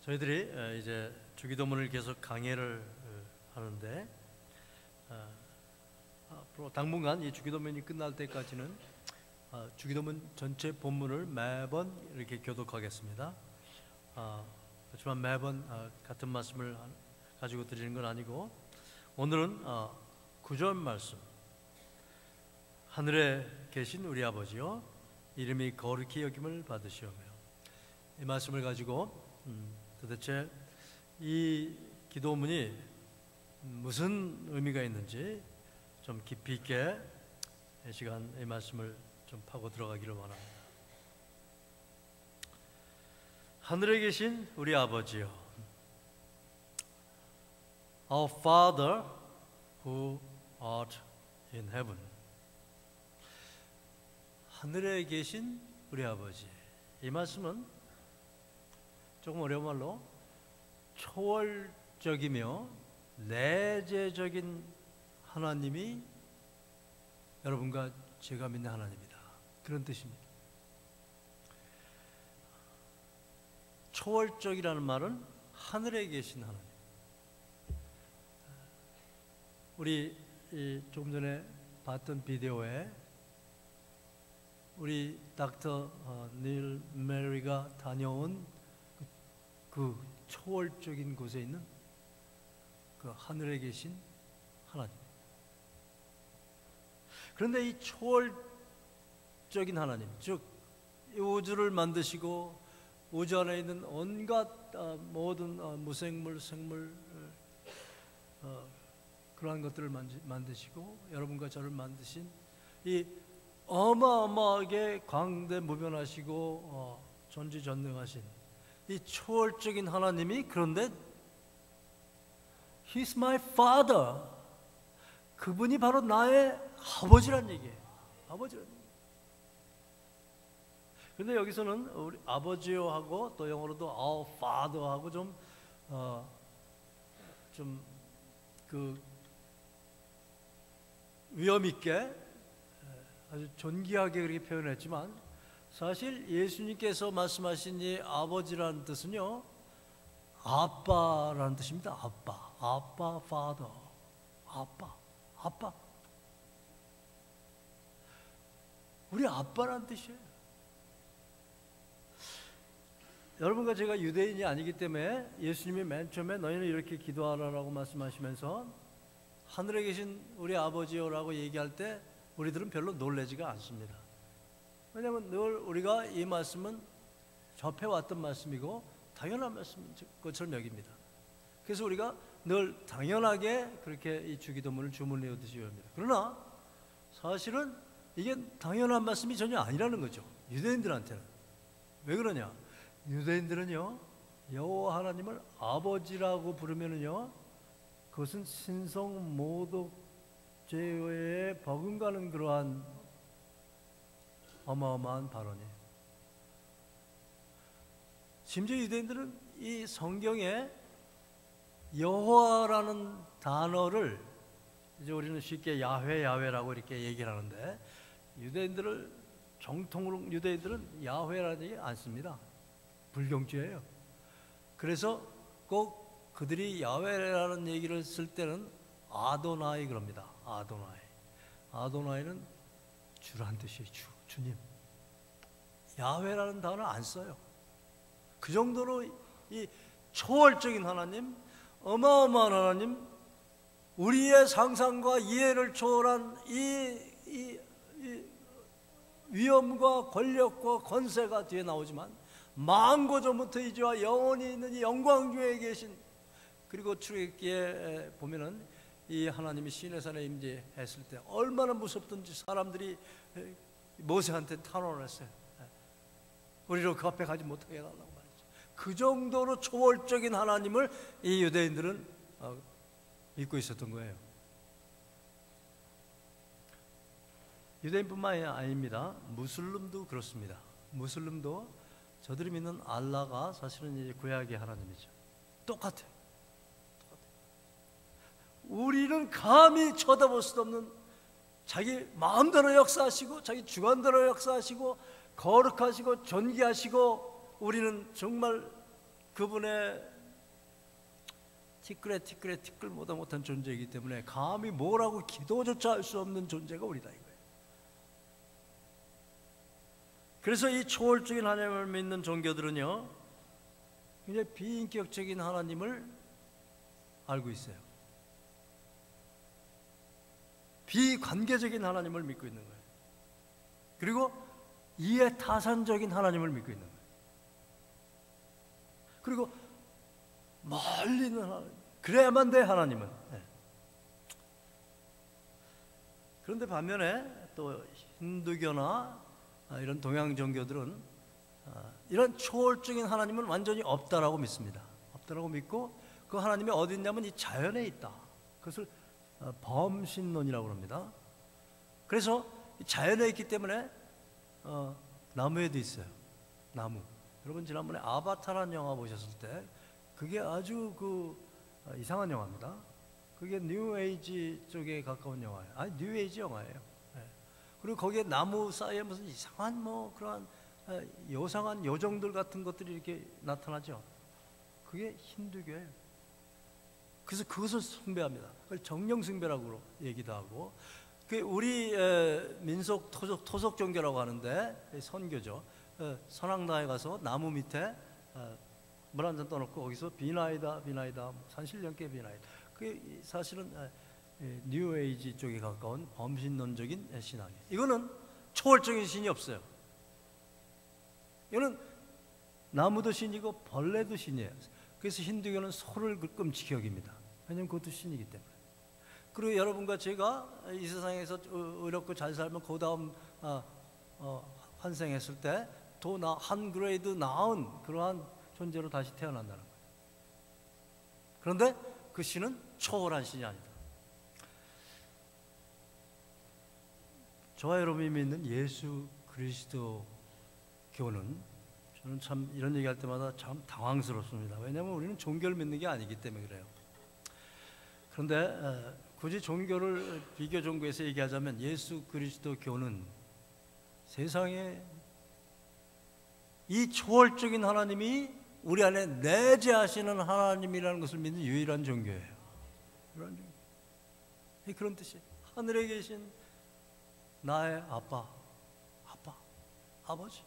저희들이 이제 주기도문을 계속 강해를 하는데 앞으로 당분간 이 주기도문이 끝날 때까지는 주기도문 전체 본문을 매번 이렇게 교독하겠습니다. 그렇지만 매번 같은 말씀을 가지고 드리는 건 아니고, 오늘은 구절 말씀, 하늘에 계신 우리 아버지여 이름이 거룩히 여김을 받으시오며, 이 말씀을 가지고 도대체 이 기도문이 무슨 의미가 있는지 좀 깊이 있게 이 시간 이 말씀을 좀 파고 들어가기를 원합니다. 하늘에 계신 우리 아버지여, Our Father who art in heaven. 하늘에 계신 우리 아버지, 이 말씀은 조금 어려운 말로 초월적이며 내재적인 하나님이 여러분과 제가 믿는 하나님이다, 그런 뜻입니다. 초월적이라는 말은 하늘에 계신 하나님. 우리 조금 전에 봤던 비디오에 우리 닥터 닐 메리가 다녀온 그 초월적인 곳에 있는 그 하늘에 계신 하나님. 그런데 이 초월적인 하나님, 즉 우주를 만드시고 우주 안에 있는 온갖 모든 무생물, 생물, 그러한 것들을 만드시고 여러분과 저를 만드신 이 어마어마하게 광대무변하시고 전지전능하신 이 초월적인 하나님이, 그런데 He's my Father, 그분이 바로 나의 아버지란 얘기예요. 아버지란 얘기예요. 그런데 여기서는 우리 아버지요 하고 또 영어로도 Our Father 하고 좀 그 위험 있게 아주 존귀하게 그렇게 표현했지만, 사실 예수님께서 말씀하신 이 아버지라는 뜻은요, 아빠라는 뜻입니다. 아빠, Father, 아빠. 우리 아빠라는 뜻이에요. 여러분과 제가 유대인이 아니기 때문에 예수님이 맨 처음에 너희는 이렇게 기도하라라고 말씀하시면서 하늘에 계신 우리 아버지요라고 얘기할 때 우리들은 별로 놀라지가 않습니다. 왜냐하면 늘 우리가 이 말씀은 접해왔던 말씀이고 당연한 말씀인 것처럼 여깁니다. 그래서 우리가 늘 당연하게 그렇게 이 주기도문을 주문해오듯이 외웁니다. 그러나 사실은 이게 당연한 말씀이 전혀 아니라는 거죠, 유대인들한테는. 왜 그러냐? 유대인들은요, 여호와 하나님을 아버지라고 부르면은요, 그것은 신성 모독 죄에 버금가는 그러한 어마어마한 발언이에요. 심지어 유대인들은 이 성경에 여호와라는 단어를, 이제 우리는 쉽게 야훼라고 이렇게 얘기를 하는데, 유대인들을 정통으로 유대인들은 야훼라는 얘기 안 씁니다. 불경주예요. 그래서 꼭 그들이 야훼라는 얘기를 쓸 때는 아도나이 그럽니다. 아도나이는 주란 뜻이에요. 주님. 야훼라는 단어 안 써요. 그 정도로 이 초월적인 하나님, 어마어마한 하나님, 우리의 상상과 이해를 초월한 이 위엄과 권력과 권세가 뒤에 나오지만, 만고 전부터 이제와 영원히 있는 이 영광 중에 계신, 그리고 출애굽기에 보면은 이 하나님이 시내산에 임재했을 때 얼마나 무섭든지 사람들이 모세한테 탄원을 했어요. 우리로 그 앞에 가지 못하게 해달라고 말했죠. 그 정도로 초월적인 하나님을 이 유대인들은 믿고 있었던 거예요. 유대인뿐만이 아닙니다. 무슬림도 그렇습니다. 무슬림도 저들이 믿는 알라가 사실은 이제 구약의 하나님이죠. 똑같아요. 우리는 감히 쳐다볼 수도 없는, 자기 마음대로 역사하시고 자기 주관대로 역사하시고 거룩하시고 존귀하시고, 우리는 정말 그분의 티끌 못한 존재이기 때문에 감히 뭐라고 기도조차 할 수 없는 존재가 우리다 이거예요. 그래서 이 초월적인 하나님을 믿는 종교들은요, 굉장히 비인격적인 하나님을 알고 있어요. 비관계적인 하나님을 믿고 있는 거예요. 그리고 이해타산적인 하나님을 믿고 있는 거예요. 그리고 멀리 있는 하나님, 그래야만 돼 하나님은. 네. 그런데 반면에 또 힌두교나 이런 동양 종교들은 이런 초월적인 하나님은 완전히 없다라고 믿습니다. 없다라고 믿고 그 하나님이 어디 있냐면 이 자연에 있다. 그것을 범신론이라고 합니다. 그래서 자연에 있기 때문에 나무에도 있어요. 나무. 여러분 지난번에 아바타라는 영화 보셨을 때 그게 아주 이상한 영화입니다. 그게 뉴에이지 쪽에 가까운 영화예요. 아니 뉴에이지 영화예요. 네. 그리고 거기에 나무 사이에 무슨 이상한 그러한 요상한 요정들 같은 것들이 이렇게 나타나죠. 그게 힌두교예요. 그래서 그것을 숭배합니다. 그걸 정령 숭배라고 얘기도 하고, 우리 민속 토속 종교라고 하는데 선교죠. 선악나에 가서 나무 밑에 물 한 잔 떠놓고 거기서 비나이다 산신령께 비나이다. 그게 사실은 뉴에이지 쪽에 가까운 범신론적인 신앙이에요. 이거는 초월적인 신이 없어요. 이거는 나무도 신이고 벌레도 신이에요. 그래서 힌두교는 소를 끔찍히 여깁니다. 왜냐하면 그것도 신이기 때문에. 그리고 여러분과 제가 이 세상에서 의롭고 잘 살면 그 다음 환생했을 때 더 한 그레이드 나은 그러한 존재로 다시 태어난다는 거예요. 그런데 그 신은 초월한 신이 아니다. 저와 여러분이 믿는 예수 그리스도 교는, 저는 참 이런 얘기할 때마다 참 당황스럽습니다. 왜냐하면 우리는 종교를 믿는 게 아니기 때문에 그래요. 그런데 굳이 종교를 비교 종교에서 얘기하자면 예수 그리스도 교는 세상에 이 초월적인 하나님이 우리 안에 내재하시는 하나님이라는 것을 믿는 유일한 종교예요. 유일한 종교. 그런 뜻이에요. 하늘에 계신 나의 아버지.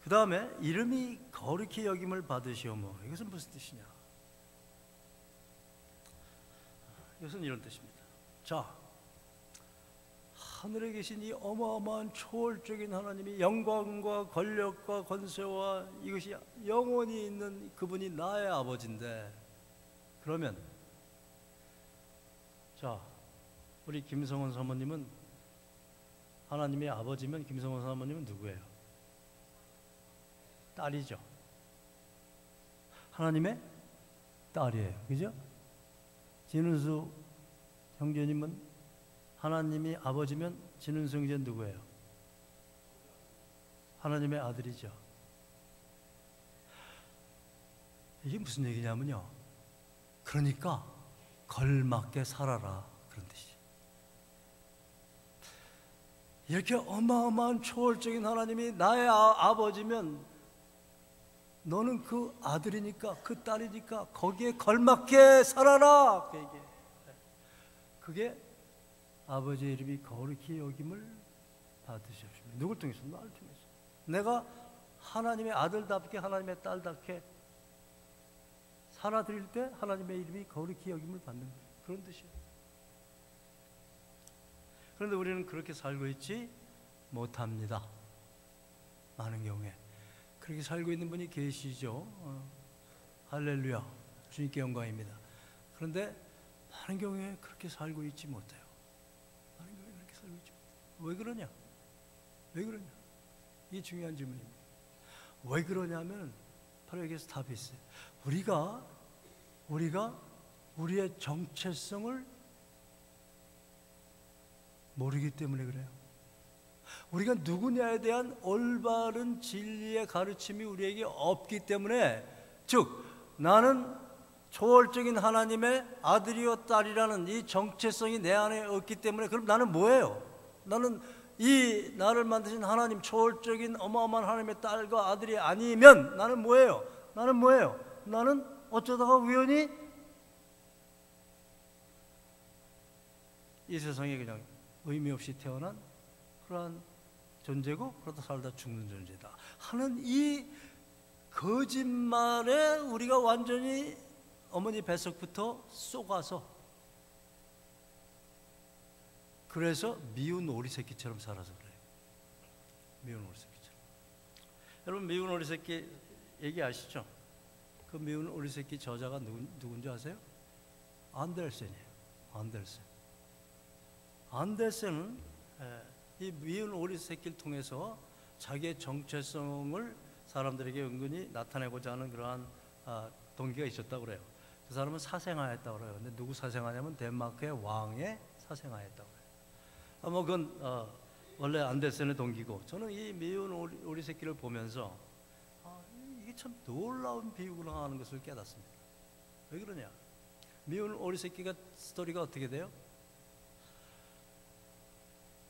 그 다음에 이름이 거룩히 여김을 받으시오며, 이것은 무슨 뜻이냐? 이것은 이런 뜻입니다. 자, 하늘에 계신 이 어마어마한 초월적인 하나님이 영광과 권력과 권세와 이것이 영원히 있는 그분이 나의 아버지인데, 그러면 자, 우리 김성원 사모님은 하나님의 아버지면 김성원 사모님은 누구예요? 딸이죠. 하나님의 딸이에요. 그죠? 진은수 형제님은 하나님이 아버지면 진은수 형제는 누구예요? 하나님의 아들이죠. 이게 무슨 얘기냐면요, 그러니까 걸맞게 살아라, 그런 뜻이에요. 이렇게 어마어마한 초월적인 하나님이 나의 아버지면 너는 그 아들이니까, 그 딸이니까 거기에 걸맞게 살아라. 그게 아버지의 이름이 거룩히 여김을 받으시옵시며. 누굴 통해서? 나를 통해서. 내가 하나님의 아들답게 하나님의 딸답게 살아드릴 때 하나님의 이름이 거룩히 여김을 받는 거예요. 그런 뜻이에요. 그런데 우리는 그렇게 살고 있지 못합니다. 많은 경우에 그렇게 살고 있는 분이 계시죠. 할렐루야, 주님께 영광입니다. 그런데 많은 경우에 그렇게 살고 있지 못해요. 많은 경우에 그렇게 살고 있지 못해요. 왜 그러냐? 왜 그러냐? 이게 중요한 질문입니다. 왜 그러냐면 바로 여기서 답이 있어요. 우리가 우리의 정체성을 모르기 때문에 그래요. 우리가 누구냐에 대한 올바른 진리의 가르침이 우리에게 없기 때문에, 즉 나는 초월적인 하나님의 아들이요 딸이라는 이 정체성이 내 안에 없기 때문에, 그럼 나는 뭐예요? 나는 이 나를 만드신 하나님, 초월적인 어마어마한 하나님의 딸과 아들이 아니면 나는 뭐예요? 나는 뭐예요? 나는 어쩌다가 우연히 이 세상에 그냥 의미 없이 태어난 그러한 존재고, 그러다 살다 죽는 존재다 하는 이 거짓말에 우리가 완전히 어머니 뱃속부터 쏘가서, 그래서 미운 오리 새끼처럼 살아서 그래요. 미운 오리 새끼처럼. 여러분, 미운 오리 새끼 얘기 아시죠? 그 미운 오리 새끼 저자가 누군지 아세요? 안델센이에요. 안델센은 이 미운 오리 새끼를 통해서 자기의 정체성을 사람들에게 은근히 나타내고자 하는 그러한 동기가 있었다고 그래요. 그 사람은 사생아였다고 그래요. 근데 누구 사생아냐면 덴마크의 왕의 사생아였다고 그래요. 뭐 그건 원래 안델센의 동기고, 저는 이 미운 오리 새끼를 보면서 이게 참 놀라운 비유구나 하는 것을 깨닫습니다. 왜 그러냐? 미운 오리 새끼가 스토리가 어떻게 돼요?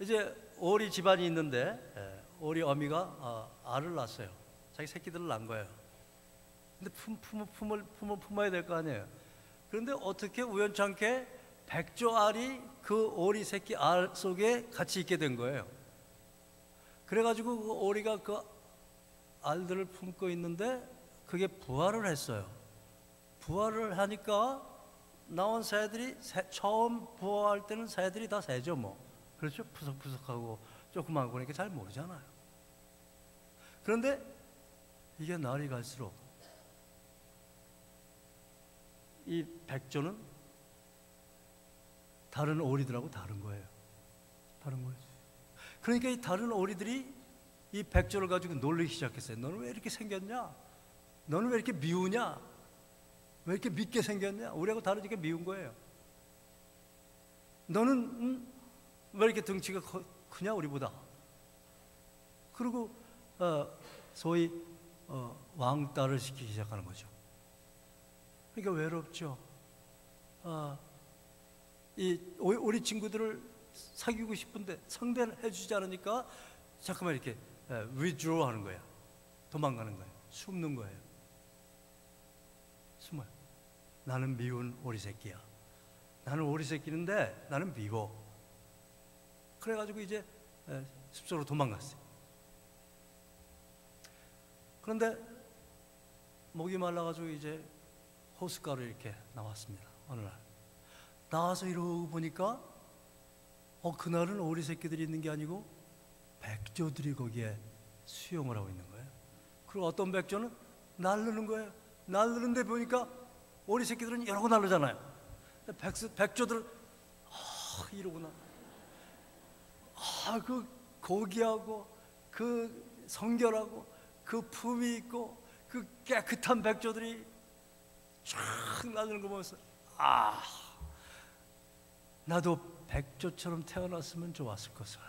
이제 오리 집안이 있는데 오리 어미가 알을 낳았어요. 자기 새끼들을 낳은 거예요. 근데 품어야 될 거 아니에요. 그런데 어떻게 우연찮게 백조 알이 그 오리 새끼 알 속에 같이 있게 된 거예요. 그래가지고 그 오리가 그 알들을 품고 있는데 그게 부화를 했어요. 부화를 하니까 나온 새들이 처음 부화할 때는 새들이 다 새죠 뭐. 그렇죠? 푸석푸석하고 조그만 거니까 잘 모르잖아요. 그런데 이게 날이 갈수록 이 백조는 다른 오리들하고 다른 거예요. 다른 거예요. 그러니까 이 다른 오리들이 이 백조를 가지고 놀리기 시작했어요. 너는 왜 이렇게 생겼냐? 너는 왜 이렇게 미우냐? 왜 이렇게 밉게 생겼냐? 우리하고 다르니까 미운 거예요. 너는 왜 이렇게 덩치가 크냐 우리보다? 그리고 소위 왕따를 시키기 시작하는 거죠. 그러니까 외롭죠. 우리 친구들을 사귀고 싶은데 상대를 해주지 않으니까 잠깐만 이렇게 withdraw 하는 거야. 도망가는 거예요. 숨는 거예요. 숨어요. 나는 미운 오리 새끼야. 나는 오리 새끼인데 나는 미워. 그래가지고 이제 숲속으로 도망갔어요. 그런데 목이 말라가지고 이제 호숫가로 이렇게 나왔습니다. 어느 날 나와서 이러고 보니까 그날은 오리 새끼들이 있는 게 아니고 백조들이 거기에 수영을 하고 있는 거예요. 그리고 어떤 백조는 날르는 거예요. 날르는데 보니까 오리 새끼들은 이러고 날르잖아요. 백조들은 이러구나. 그 고귀하고 그 성결하고 그 품이 있고 그 깨끗한 백조들이 쫙 날르는 거 보면서 나도 백조처럼 태어났으면 좋았을 것을.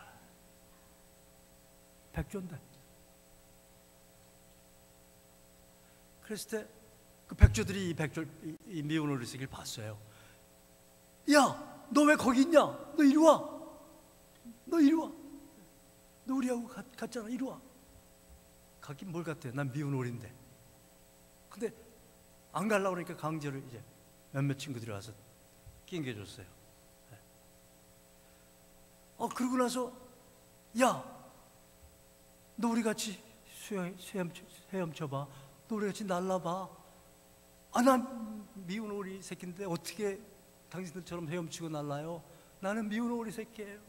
백조인데. 그랬을 때 그 백조들이 이 미운 오리 새끼를 봤어요. 야, 너 왜 거기 있냐? 너 이리 와. 너 이리 와. 너 우리하고 갔잖아. 이리 와. 가긴 뭘 갔대? 난 미운 오리인데. 근데 안 가려고 그러니까 강제로 이제 몇몇 친구들이 와서 낑겨줬어요. 그러고 나서 야, 너 우리 같이 헤엄쳐봐. 너 우리 같이 날라봐. 난 미운 오리 새끼인데 어떻게 당신들처럼 헤엄치고 날라요? 나는 미운 오리 새끼예요.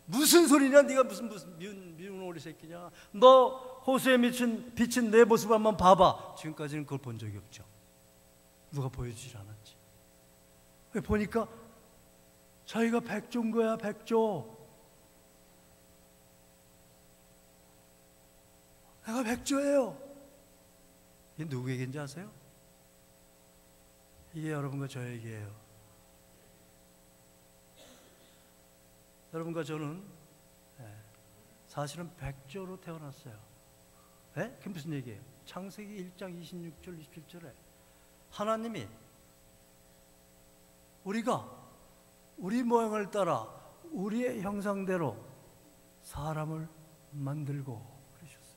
무슨 소리냐? 네가 무슨 미운 오리 새끼냐? 너 호수에 비친 내 모습 한번 봐봐. 지금까지는 그걸 본 적이 없죠. 누가 보여주질 않았지. 보니까 자기가 백조인 거야. 백조. 내가 백조예요. 이게 누구 얘기인지 아세요? 이게 여러분과 저 얘기예요. 여러분과 저는 사실은 백조로 태어났어요. 그게 무슨 얘기예요? 창세기 1장 26절 27절에 하나님이 우리가 우리 모양을 따라 우리의 형상대로 사람을 만들고 그러셨어요.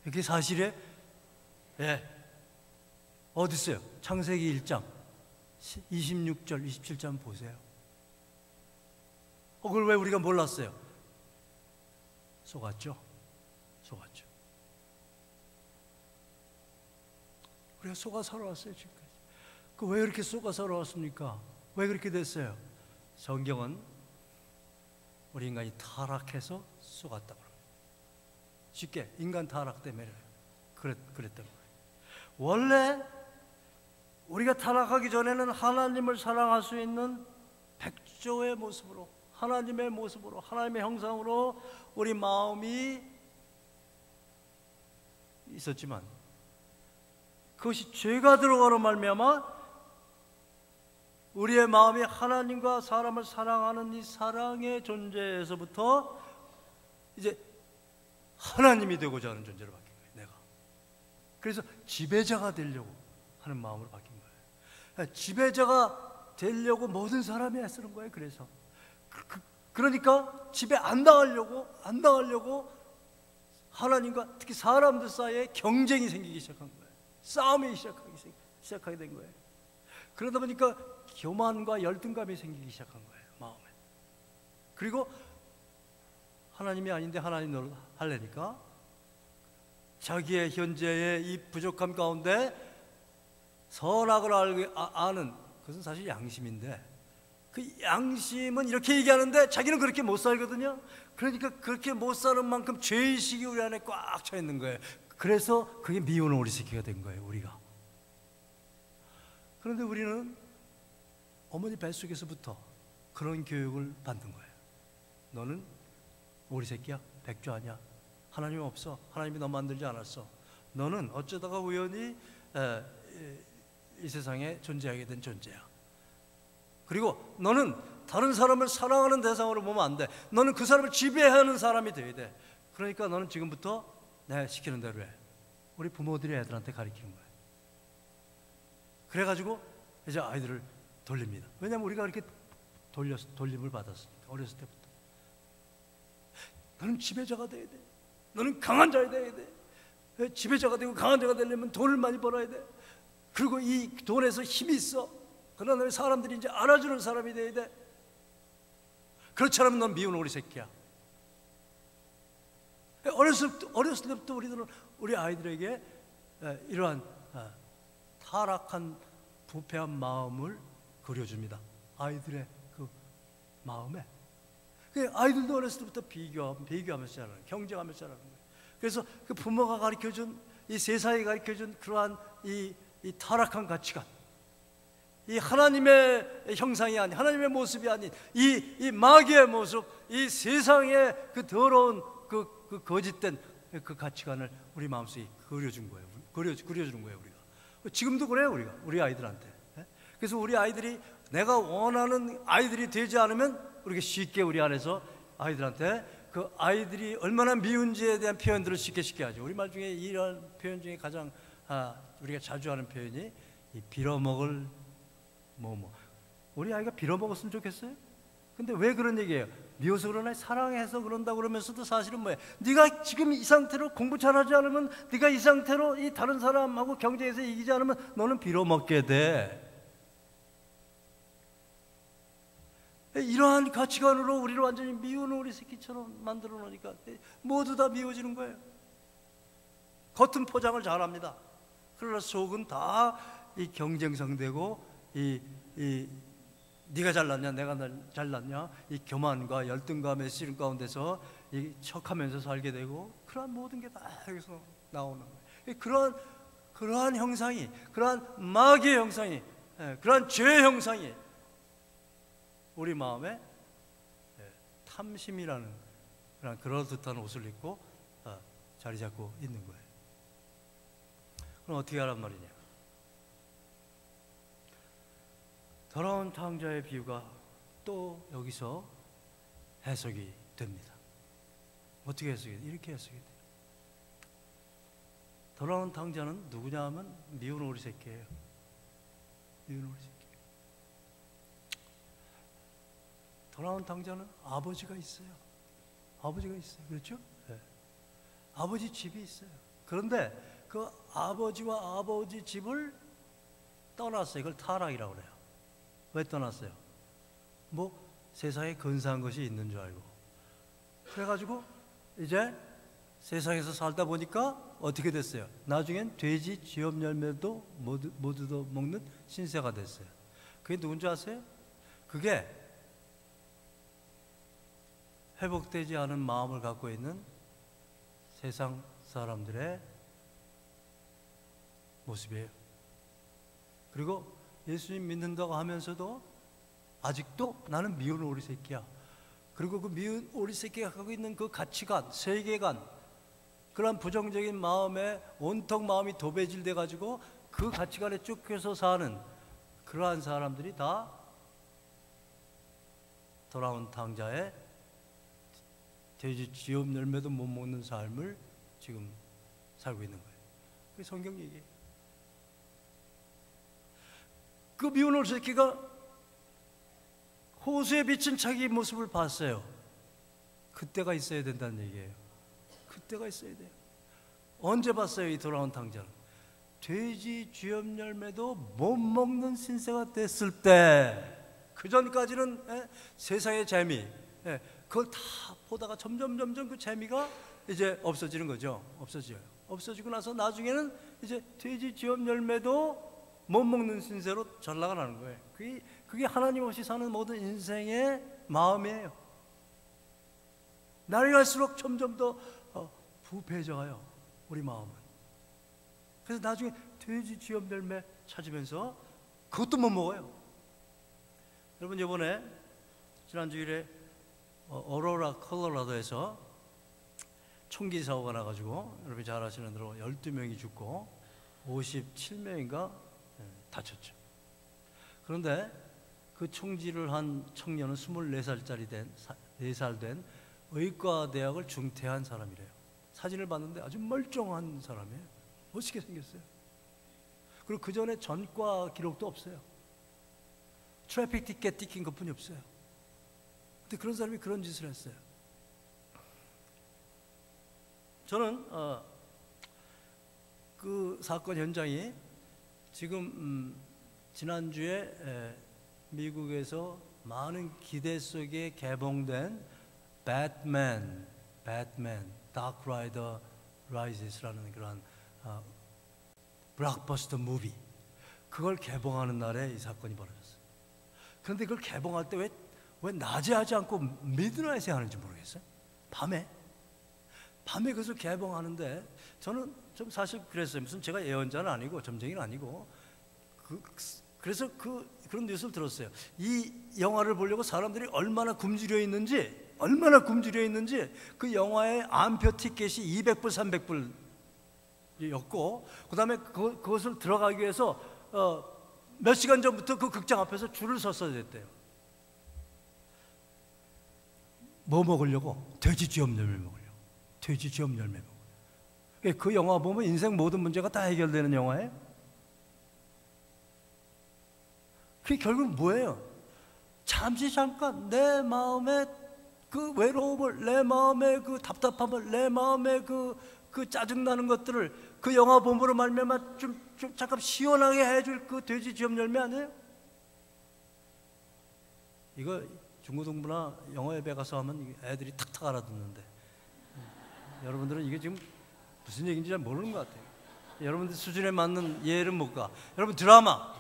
이게 사실에 어디 있어요? 창세기 1장 26절 27절 보세요. 그걸 왜 우리가 몰랐어요? 속았죠. 우리가 속아 살아왔어요. 지금까지. 왜 이렇게 속아 살아왔습니까? 왜 그렇게 됐어요? 성경은 우리 인간이 타락해서 속았다고 합니다. 쉽게 인간 타락 때문에 그랬던 거예요. 원래 우리가 타락하기 전에는 하나님을 사랑할 수 있는 백조의 모습으로, 하나님의 모습으로, 하나님의 형상으로 우리 마음이 있었지만, 그것이 죄가 들어가로 말미암아 우리의 마음이 하나님과 사람을 사랑하는 이 사랑의 존재에서부터 이제 하나님이 되고자 하는 존재로 바뀐 거예요. 내가. 그래서 지배자가 되려고 하는 마음으로 바뀐 거예요. 지배자가 되려고 모든 사람이 애쓰는 거예요. 그래서 그러니까 지배 안 당하려고 하나님과 특히 사람들 사이에 경쟁이 생기기 시작한 거예요. 싸움이 시작하게 된 거예요. 그러다 보니까 교만과 열등감이 생기기 시작한 거예요. 마음에. 그리고 하나님이 아닌데 하나님 노릇 하려니까 자기의 현재의 이 부족함 가운데 선악을 아는, 그것은 사실 양심인데, 그 양심은 이렇게 얘기하는데 자기는 그렇게 못 살거든요. 그러니까 그렇게 못 사는 만큼 죄의식이 우리 안에 꽉 차 있는 거예요. 그래서 그게 미운 오리 새끼가 된 거예요, 우리가. 그런데 우리는 어머니 뱃속에서부터 그런 교육을 받는 거예요. 너는 오리 새끼야? 백조 아니야? 하나님 없어. 하나님이 너 만들지 않았어. 너는 어쩌다가 우연히 이 세상에 존재하게 된 존재야. 그리고 너는 다른 사람을 사랑하는 대상으로 보면 안 돼. 너는 그 사람을 지배하는 사람이 돼야 돼. 그러니까 너는 지금부터 내가 시키는 대로 해. 우리 부모들이 애들한테 가르치는 거예요. 그래가지고 이제 아이들을 돌립니다. 왜냐하면 우리가 그렇게 돌림을 받았으니까. 어렸을 때부터 너는 지배자가 돼야 돼. 너는 강한 자가 돼야 돼. 지배자가 되고 강한 자가 되려면 돈을 많이 벌어야 돼. 그리고 이 돈에서 힘이 있어. 그러나 너희 사람들이 이제 알아주는 사람이 돼야 돼. 그렇지 않으면 넌 미운 오리 새끼야. 어렸을 때부터 우리들은 우리 아이들에게 이러한 타락한 부패한 마음을 그려줍니다. 아이들의 그 마음에. 아이들도 어렸을 때부터 비교하면서 자라는, 경쟁하면서 자라는 거예요. 그래서 그 부모가 가르쳐준, 이 세상이 가르쳐준 그러한 이 타락한 가치관, 이 하나님의 형상이 아닌, 하나님의 모습이 아닌 이 마귀의 모습, 이 세상의 그 더러운 그 거짓된 그 가치관을 우리 마음속에 그려준 거예요. 그려주는 거예요, 우리가. 지금도 그래요, 우리 아이들한테. 그래서 우리 아이들이 내가 원하는 아이들이 되지 않으면 우리가 쉽게 우리 안에서 아이들한테 그 아이들이 얼마나 미운지에 대한 표현들을 쉽게 하죠. 우리말 중에 이런 표현 중에 가장 우리가 자주 하는 표현이 이 빌어먹을 우리 아이가 빌어먹었으면 좋겠어요? 근데 왜 그런 얘기예요? 미워서 그러나 사랑해서 그런다 그러면서도 사실은 뭐예요? 네가 지금 이 상태로 공부 잘하지 않으면, 네가 이 상태로 이 다른 사람하고 경쟁에서 이기지 않으면 너는 빌어먹게 돼. 이러한 가치관으로 우리를 완전히 미운 오리 새끼처럼 만들어 놓으니까 모두 다 미워지는 거예요. 겉은 포장을 잘합니다. 그러나 속은 다 이 경쟁 상대고 네가 잘났냐 내가 잘났냐 이 교만과 열등감의 씨름 가운데서 이 척하면서 살게 되고, 그러한 모든 게 다 여기서 나오는 거예요. 그러한 형상이, 그러한 마귀의 형상이, 그러한 죄의 형상이 우리 마음에 탐심이라는 그런 그럴듯한 옷을 입고 자리 잡고 있는 거예요. 그럼 어떻게 하란 말이냐? 더러운 탕자의 비유가 또 여기서 해석이 됩니다. 어떻게 해석이 돼요? 이렇게 해석이 돼요. 더러운 탕자는 누구냐 하면 미운 오리 새끼예요. 미운 오리 새끼. 돌아온 탕자는 아버지가 있어요. 아버지가 있어요. 그렇죠? 네. 아버지 집이 있어요. 그런데 그 아버지와 아버지 집을 떠났어요. 이걸 타락이라고 그래요. 왜 떠났어요? 뭐 세상에 근사한 것이 있는 줄 알고. 그래가지고 이제 세상에서 살다 보니까 어떻게 됐어요? 나중엔 돼지 쥐업 열매도 모두 먹는 신세가 됐어요. 그게 누군지 아세요? 그게 회복되지 않은 마음을 갖고 있는 세상 사람들의 모습이에요. 그리고 예수님 믿는다고 하면서도 아직도 나는 미운 오리 새끼야. 그리고 그 미운 오리 새끼가 갖고 있는 그 가치관, 세계관, 그런 부정적인 마음에 온통 마음이 도배질돼 가지고 그 가치관에 쫓겨서 사는 그러한 사람들이 다 돌아온 탕자의 돼지 쥐업 열매도 못 먹는 삶을 지금 살고 있는 거예요. 그게 성경 얘기예요. 그 미운 오리 새끼가 호수에 비친 자기 모습을 봤어요. 그때가 있어야 된다는 얘기예요. 그때가 있어야 돼요. 언제 봤어요? 이 돌아온 탕자는 돼지 쥐업 열매도 못 먹는 신세가 됐을 때, 그 전까지는 세상의 재미, 그걸 다 보다가 점점 그 재미가 이제 없어지는 거죠. 없어지고 나서 나중에는 이제 돼지 쥐업 열매도 못 먹는 신세로 전락을 하는 거예요. 그게 하나님 없이 사는 모든 인생의 마음이에요. 날이 갈수록 점점 더 부패해져가요, 우리 마음은. 그래서 나중에 돼지 쥐업 열매 찾으면서 그것도 못 먹어요. 여러분, 이번에 지난주일에 어로라 콜로라도에서 총기 사고가 나가지고 여러분이 잘 아시는 대로 12명이 죽고 57명인가 다쳤죠. 그런데 그 총질을 한 청년은 24살짜리 된 4살 된 의과대학을 중퇴한 사람이래요. 사진을 봤는데 아주 멀쩡한 사람이에요. 멋있게 생겼어요. 그리고 그 전에 전과 기록도 없어요. 트래픽 티켓 띠킨 것뿐이 없어요. 근데 그런 사람이 그런 짓을 했어요. 저는 그 사건 현장이 지금 지난주에 미국에서 많은 기대 속에 개봉된 배트맨 다크 라이더 라이즈라는 그런 블록버스터 무비, 그걸 개봉하는 날에 이 사건이 벌어졌어요. 그런데 그걸 개봉할 때 왜 낮에 하지 않고 미드나잇에 하는지 모르겠어요. 밤에 그것을 개봉하는데, 저는 좀 사실 그랬어요. 무슨 제가 예언자는 아니고 점쟁이는 아니고, 그래서 그런 뉴스를 들었어요. 이 영화를 보려고 사람들이 얼마나 굶주려 있는지, 그 영화의 암표 티켓이 200불, 300불이었고, 그 다음에 그것을 들어가기 위해서 몇 시간 전부터 그 극장 앞에서 줄을 섰어야 됐대요. 뭐 먹으려고? 돼지 쥐업 열매 먹으려고. 그 영화 보면 인생 모든 문제가 다 해결되는 영화예요. 그게 결국 뭐예요? 잠깐 내 마음의 그 외로움을, 내 마음의 그 답답함을, 내 마음의 그 짜증나는 것들을 그 영화 보므로 말미암아 좀 잠깐 시원하게 해줄 그 돼지 쥐업 열매 아니에요? 이거 중고등부나 영어예배 가서 하면 애들이 탁탁 알아듣는데, 여러분들은 이게 지금 무슨 얘기인지 잘 모르는 것 같아요. 여러분들 수준에 맞는 이해를 못 가. 여러분, 드라마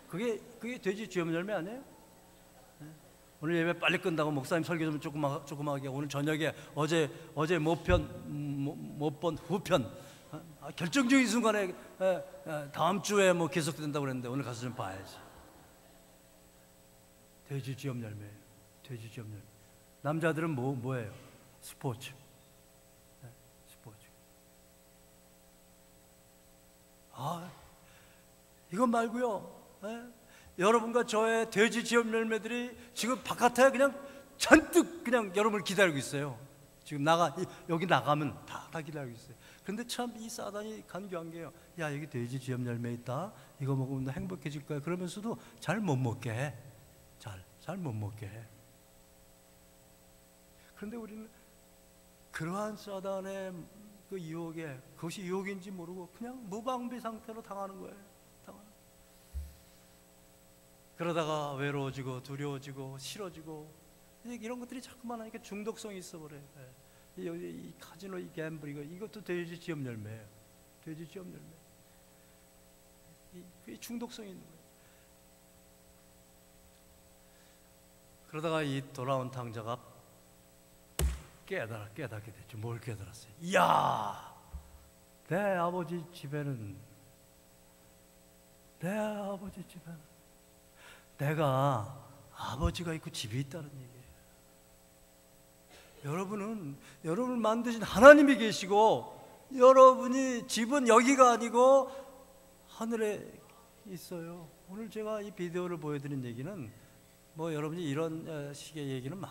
그게 돼지 쥐업 열매 아니에요? 오늘 예배 빨리 끝나고 목사님 설교 좀 조그맣게, 오늘 저녁에 어제 못 본 후편, 결정적인 순간에 다음 주에 뭐 계속된다고 그랬는데 오늘 가서 좀 봐야지. 돼지 쥐업 열매예요. 남자들은 뭐예요? 스포츠. 이것 말고요. 여러분과 저의 돼지 쥐업 열매들이 지금 바깥에 그냥 잔뜩 그냥 여러분을 기다리고 있어요. 지금 여기 나가면 다 기다리고 있어요. 근데 참 이 사단이 간교한 게요. 야, 여기 돼지 쥐염 열매 있다. 이거 먹으면 너 행복해질 거야. 그러면서도 잘 못 먹게 해. 잘 못 먹게 해. 그런데 우리는 그러한 사단의 그 유혹에, 그것이 유혹인지 모르고 그냥 무방비 상태로 당하는 거예요. 그러다가 외로워지고 두려워지고 싫어지고 이런 것들이 자꾸만 하니까 중독성이 있어버려요. 이 카지노, 이 갬블, 이것도 돼지 쥐염 열매예요. 돼지 쥐염 열매. 이 중독성이 있는 거예요. 그러다가 이 돌아온 탕자가 깨닫게 됐죠. 뭘 깨달았어요? 이야, 내 아버지 집에는 내가 아버지가 있고 집이 있다는 얘기예요. 여러분을 만드신 하나님이 계시고, 여러분이 집은 여기가 아니고 하늘에 있어요. 오늘 제가 이 비디오를 보여드린 얘기는 여러분이 이런 식의 얘기는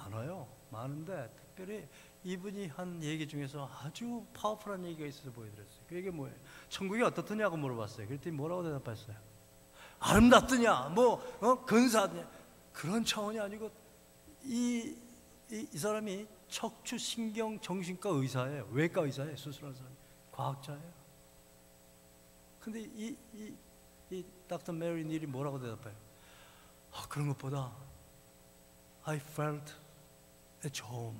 많은데 특별히 이분이 한 얘기 중에서 아주 파워풀한 얘기가 있어서 보여드렸어요. 그 얘기가 뭐예요? 천국이 어떻더냐고 물어봤어요. 그랬더니 뭐라고 대답했어요? 아름답더냐, 근사하더냐, 그런 차원이 아니고 이 사람이 척추 신경 정신과 의사예요. 외과 의사예요. 수술하는 사람이 과학자예요. 근데 이 닥터 메리 닐이 뭐라고 대답해요? 그런 것보다 I felt at home.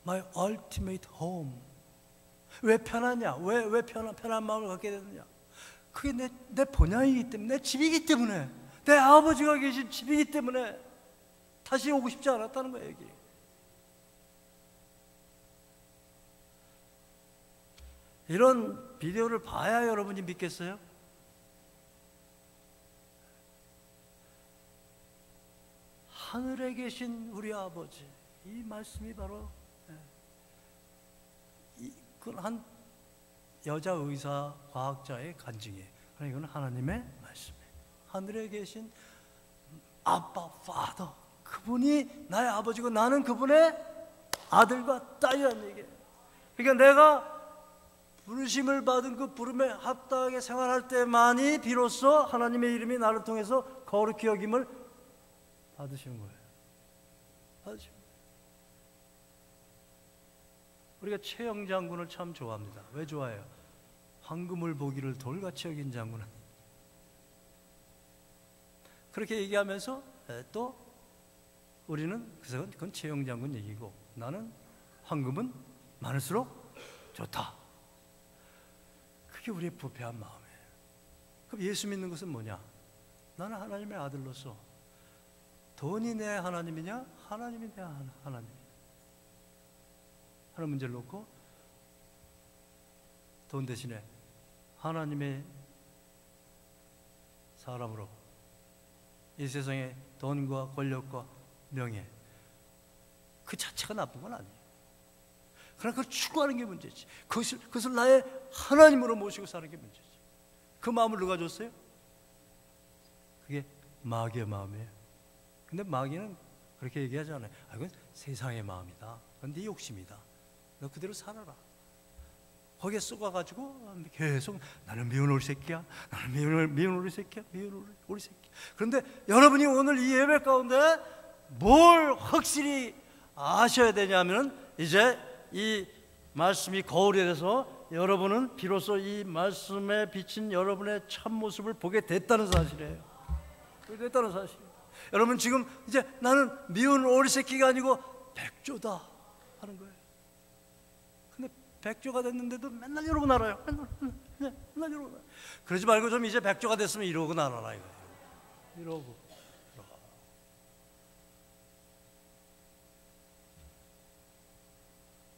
My ultimate home. 왜 편하냐? 왜 편한 마음을 갖게 되느냐? 그게 내 본향이기 때문에, 내 집이기 때문에, 내 아버지가 계신 집이기 때문에 다시 오고 싶지 않았다는 거예요. 여기. 이런 비디오를 봐야 여러분이 믿겠어요? 하늘에 계신 우리 아버지, 이 말씀이 바로 그건 한 여자 의사 과학자의 간증이에요. 그러니까 이건 하나님의 말씀이에요. 하늘에 계신 아빠, 파더, 그분이 나의 아버지고 나는 그분의 아들과 딸이라는 얘기예요. 그러니까 내가 부르심을 받은 그 부름에 합당하게 생활할 때만이 비로소 하나님의 이름이 나를 통해서 거룩히 여김을 받으시는 거예요. 받으시는 거예요. 우리가 최영 장군을 참 좋아합니다. 왜 좋아해요? 황금을 보기를 돌같이 여긴 장군은. 그렇게 얘기하면서 또 우리는 그건 최영 장군 얘기고, 나는 황금은 많을수록 좋다. 그게 우리의 부패한 마음이에요. 그럼 예수 믿는 것은 뭐냐? 나는 하나님의 아들로서 돈이 내 하나님이냐? 하나님이 내 하나님이냐? 하는 문제를 놓고 돈 대신에 하나님의 사람으로 이 세상의 돈과 권력과 명예, 그 자체가 나쁜 건 아니에요. 그러나 그걸 추구하는 게 문제지. 그것을 나의 하나님으로 모시고 사는 게 문제지. 그 마음을 누가 줬어요? 그게 마귀의 마음이에요. 근데 마귀는 그렇게 얘기하지 않아요. 이건 세상의 마음이다. 그건 네 욕심이다. 너 그대로 살아라. 거기에 쏘가가지고 계속 나는 미운 오리 새끼야. 나는 미운 오리 새끼야. 미운 오리 새끼야. 그런데 여러분이 오늘 이 예배 가운데 뭘 확실히 아셔야 되냐면, 이제 이 말씀이 거울이 돼서 여러분은 비로소 이 말씀에 비친 여러분의 참모습을 보게 됐다는 사실이에요. 보게 됐다는 사실. 여러분 지금 이제 나는 미운 오리 새끼가 아니고 백조다 하는 거예요. 근데 백조가 됐는데도 맨날 이러고 날아요. 맨날 이러고 날아요. 그러지 말고 좀 이제 백조가 됐으면 이러고 날아라 이거예요. 이러고.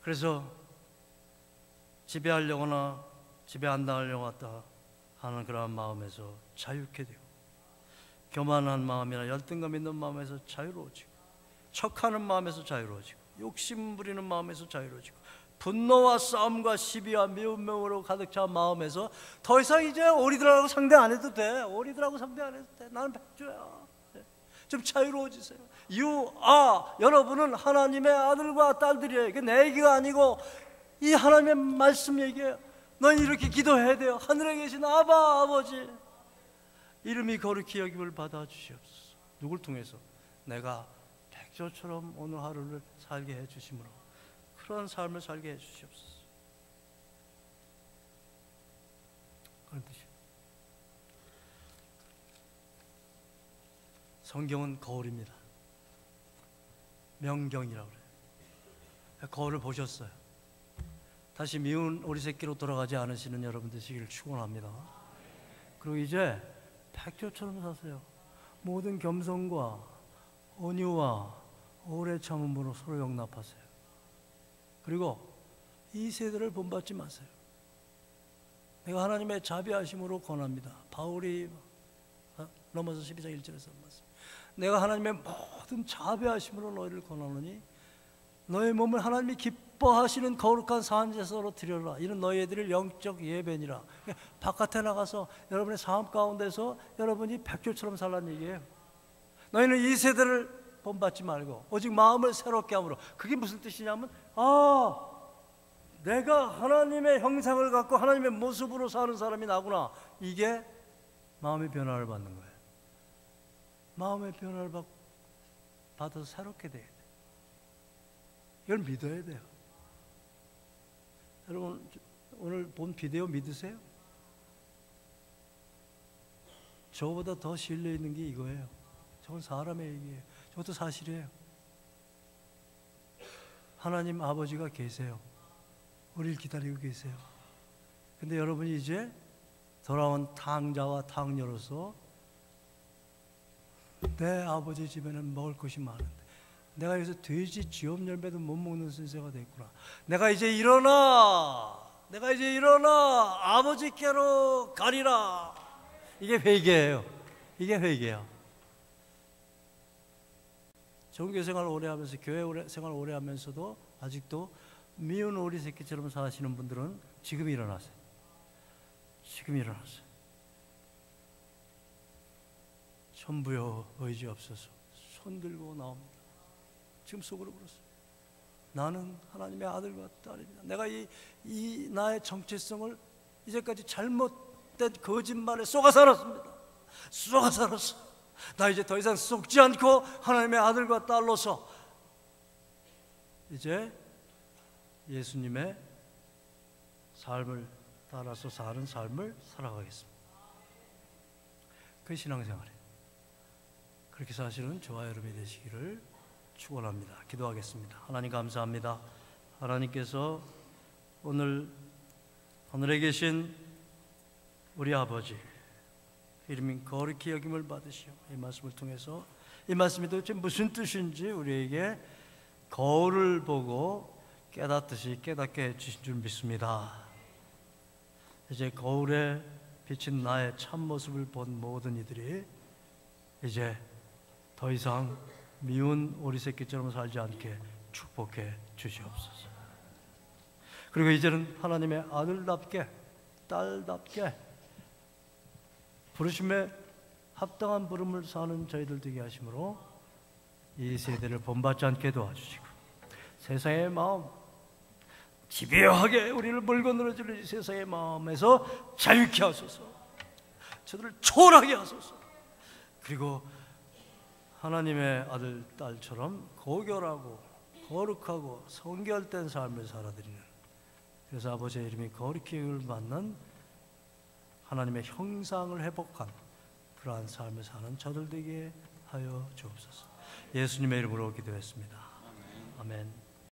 그래서 지배하려거나 지배 안 당하려고 왔다 하는 그런 마음에서 자유케 되고, 교만한 마음이나 열등감 있는 마음에서 자유로워지고, 척하는 마음에서 자유로워지고, 욕심 부리는 마음에서 자유로워지고, 분노와 싸움과 시비와 미움으로 가득 찬 마음에서 더 이상 이제 오리들하고 상대 안 해도 돼. 오리들하고 상대 안 해도 돼. 나는 백조야. 좀 자유로워지세요. 여러분은 하나님의 아들과 딸들이에요. 이게 내 얘기가 아니고 이 하나님의 말씀 얘기예요. 넌 이렇게 기도해야 돼요. 하늘에 계신 아버지, 이름이 거룩히 여김을 받아 주시옵소서. 누굴 통해서? 내가 백조처럼 오늘 하루를 살게 해 주심으로 그런 삶을 살게 해 주시옵소서. 그런 뜻이에요. 성경은 거울입니다. 명경이라고 그래요. 거울을 보셨어요. 다시 미운 오리 새끼로 돌아가지 않으시는 여러분 되시기를 축원합니다. 그리고 이제 백조처럼 사세요. 모든 겸손과 온유와 오래 참음으로 서로 용납하세요. 그리고 이 세대를 본받지 마세요. 내가 하나님의 자비하심으로 권합니다. 바울이 로마서 12장 1절에서 말씀. 내가 하나님의 모든 자비하심으로 너희를 권하노니 너의 몸을 하나님이 기뻐하시는 거룩한 산제사로 드려라. 이는 너희들을 영적 예배니라. 바깥에 나가서 여러분의 삶 가운데서 여러분이 백조처럼 살라는 얘기예요. 너희는 이 세대를 본받지 말고 오직 마음을 새롭게 함으로. 그게 무슨 뜻이냐면 내가 하나님의 형상을 갖고 하나님의 모습으로 사는 사람이 나구나. 이게 마음의 변화를 받는 거예요. 마음의 변화를 받아서 새롭게 돼야 돼요. 이걸 믿어야 돼요. 여러분 오늘 본 비디오 믿으세요? 저보다 더 신뢰 있는 게 이거예요. 저건 사람의 얘기예요. 저것도 사실이에요. 하나님 아버지가 계세요. 우리를 기다리고 계세요. 근데 여러분이 이제 돌아온 탕자와 탕녀로서 내 아버지 집에는 먹을 것이 많은데 내가 여기서 돼지 쥐업 열매도 못 먹는 신세가 됐구나. 내가 이제 일어나 아버지께로 가리라. 이게 회개예요. 이게 회개야. 종교 생활 오래 하면서 교회 생활 오래 하면서도 아직도 미운 오리 새끼처럼 사시는 분들은 지금 일어나세요. 지금 일어나세요. 천부여 의지 없어서 손 들고 나옵니다. 지금 속으로 불었어요. 나는 하나님의 아들과 딸입니다. 내가 이 나의 정체성을 이제까지 잘못된 거짓말에 속아 살았습니다. 속아 살았어. 나 이제 더 이상 속지 않고 하나님의 아들과 딸로서 이제 예수님의 삶을 따라서 사는 삶을 살아가겠습니다. 그게 신앙생활이에요. 그렇게 사시는 저와 여러분이 되시기를 축원합니다. 기도하겠습니다. 하나님 감사합니다. 하나님께서 오늘 하늘에 계신 우리 아버지 이름이 거룩히 여김을 받으시오. 이 말씀을 통해서 이 말씀이 도대체 무슨 뜻인지 우리에게 거울을 보고 깨닫듯이 깨닫게 해주신 줄 믿습니다. 이제 거울에 비친 나의 참모습을 본 모든 이들이 이제 더 이상 미운 오리새끼처럼 살지 않게 축복해 주시옵소서. 그리고 이제는 하나님의 아들답게 딸답게 부르심에 합당한 부름을 사는 저희들 되게 하심으로 이 세대를 본받지 않게 도와주시고 세상의 마음 집요하게 우리를 물고 늘어지는 세상의 마음에서 자유케 하소서. 저들을 초월하게 하소서. 그리고 하나님의 아들, 딸처럼 고결하고 거룩하고 성결된 삶을 살아드리는, 그래서 아버지의 이름이 거룩히 여김을 받는 하나님의 형상을 회복한 그러한 삶을 사는 저들 되게 하여 주옵소서. 예수님의 이름으로 기도했습니다. 아멘.